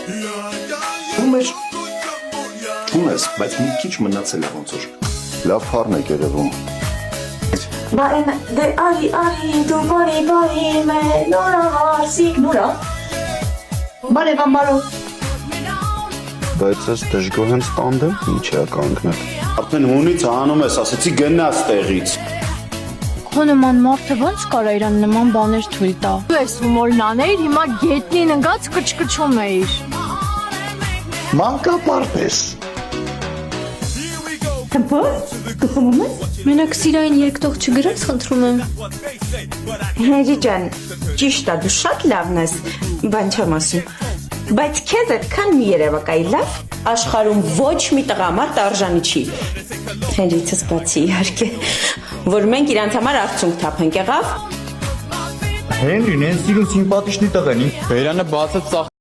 Ումեր ունես, բայց մի քիչ մնացել է ոնց որ։ Լավ փառն է երևում։ Բարին, դե արի, դու բարի մե, նորա հարսիկ, նորա։ Բարևան բարով։ Բայց ես դժգոհ եմ ստանդեմ, ինչ է կանգնել։ Արդեն հունից հանում ես, ասեցի գնաս տեղից։ Քո նման մարդը ո՞նց կարա իրան նման բաներ թույլ տա։ Դու ես հումորն աներ, հիմա գետնին ընկած կչկչում էիր։ Մանկապարտ ես։ Թմփոս, դու խմում ես։ Մենակ սիրային երկտող չգրես, խնդրում եմ։ Հենրի ջան, ճիշտ է, դու շատ լավն ես, բան չեմ ասում։ Բայց քեզ այդքան մի երևակայի լավ աշխարհում ոչ մի տղամարդ արժանի չի։ Հենրիցս բացի իհարկե, որ մենք իրանց համար արցունք թափենք, եղավ։ Հենրին, են սիրուն սիմպատիչնի տղեն, Բերանը բացեց ծախ